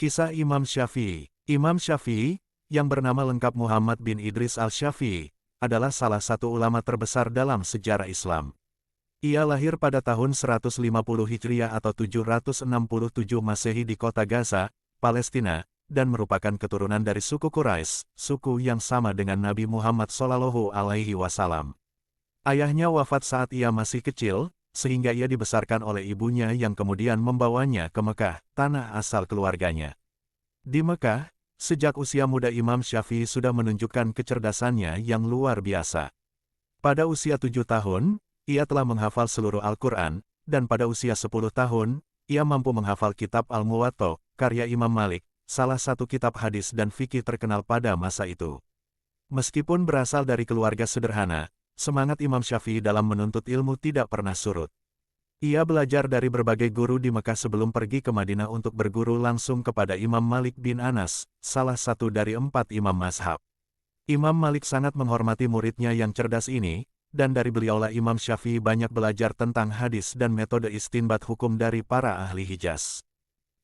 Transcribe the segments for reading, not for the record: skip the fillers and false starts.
Kisah Imam Syafi'i. Imam Syafi'i, yang bernama lengkap Muhammad bin Idris al-Syafi'i, adalah salah satu ulama terbesar dalam sejarah Islam. Ia lahir pada tahun 150 Hijriah atau 767 Masehi di kota Gaza, Palestina, dan merupakan keturunan dari suku Quraisy, suku yang sama dengan Nabi Muhammad SAW. Ayahnya wafat saat ia masih kecil, sehingga ia dibesarkan oleh ibunya yang kemudian membawanya ke Mekah, tanah asal keluarganya. Di Mekah, sejak usia muda Imam Syafi'i sudah menunjukkan kecerdasannya yang luar biasa. Pada usia 7 tahun, ia telah menghafal seluruh Al-Quran, dan pada usia 10 tahun, ia mampu menghafal kitab Al-Muwatta, karya Imam Malik, salah satu kitab hadis dan fikih terkenal pada masa itu. Meskipun berasal dari keluarga sederhana, semangat Imam Syafi'i dalam menuntut ilmu tidak pernah surut. Ia belajar dari berbagai guru di Mekah sebelum pergi ke Madinah untuk berguru langsung kepada Imam Malik bin Anas, salah satu dari 4 imam mazhab. Imam Malik sangat menghormati muridnya yang cerdas ini, dan dari beliaulah Imam Syafi'i banyak belajar tentang hadis dan metode istinbat hukum dari para ahli Hijaz.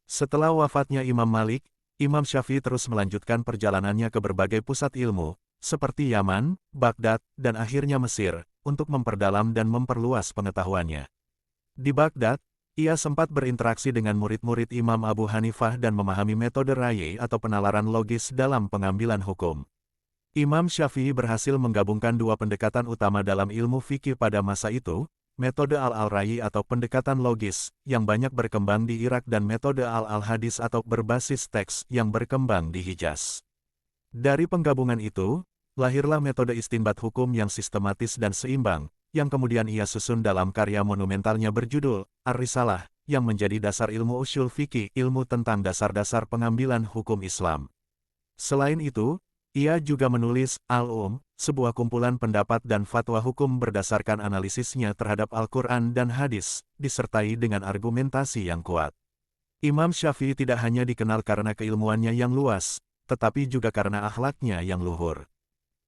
Setelah wafatnya Imam Malik, Imam Syafi'i terus melanjutkan perjalanannya ke berbagai pusat ilmu, seperti Yaman, Baghdad, dan akhirnya Mesir, untuk memperdalam dan memperluas pengetahuannya. Di Baghdad, ia sempat berinteraksi dengan murid-murid Imam Abu Hanifah dan memahami metode rayy atau penalaran logis dalam pengambilan hukum. Imam Syafi'i berhasil menggabungkan dua pendekatan utama dalam ilmu fikih pada masa itu, metode al-rayy atau pendekatan logis, yang banyak berkembang di Irak dan metode al-hadis atau berbasis teks yang berkembang di Hijaz. Dari penggabungan itu, lahirlah metode istinbat hukum yang sistematis dan seimbang, yang kemudian ia susun dalam karya monumentalnya berjudul Ar-Risalah, yang menjadi dasar ilmu usyul fikih, ilmu tentang dasar-dasar pengambilan hukum Islam. Selain itu, ia juga menulis sebuah kumpulan pendapat dan fatwa hukum berdasarkan analisisnya terhadap Al-Quran dan hadis, disertai dengan argumentasi yang kuat. Imam Syafi'i tidak hanya dikenal karena keilmuannya yang luas, tetapi juga karena akhlaknya yang luhur.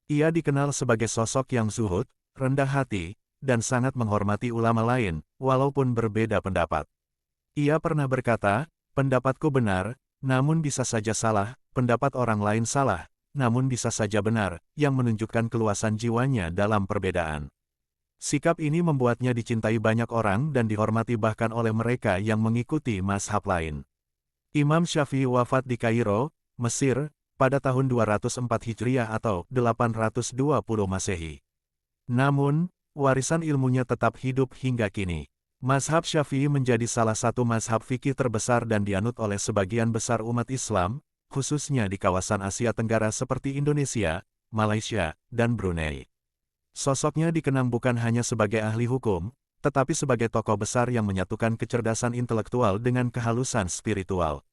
Ia dikenal sebagai sosok yang zuhud, rendah hati, dan sangat menghormati ulama lain, walaupun berbeda pendapat. Ia pernah berkata, "Pendapatku benar, namun bisa saja salah, pendapat orang lain salah, namun bisa saja benar," yang menunjukkan keluasan jiwanya dalam perbedaan. Sikap ini membuatnya dicintai banyak orang dan dihormati bahkan oleh mereka yang mengikuti mazhab lain. Imam Syafi'i wafat di Kairo, Mesir, pada tahun 204 Hijriah atau 820 Masehi. Namun, warisan ilmunya tetap hidup hingga kini. Mazhab Syafi'i menjadi salah satu mazhab fikih terbesar dan dianut oleh sebagian besar umat Islam, khususnya di kawasan Asia Tenggara seperti Indonesia, Malaysia, dan Brunei. Sosoknya dikenang bukan hanya sebagai ahli hukum, tetapi sebagai tokoh besar yang menyatukan kecerdasan intelektual dengan kehalusan spiritual.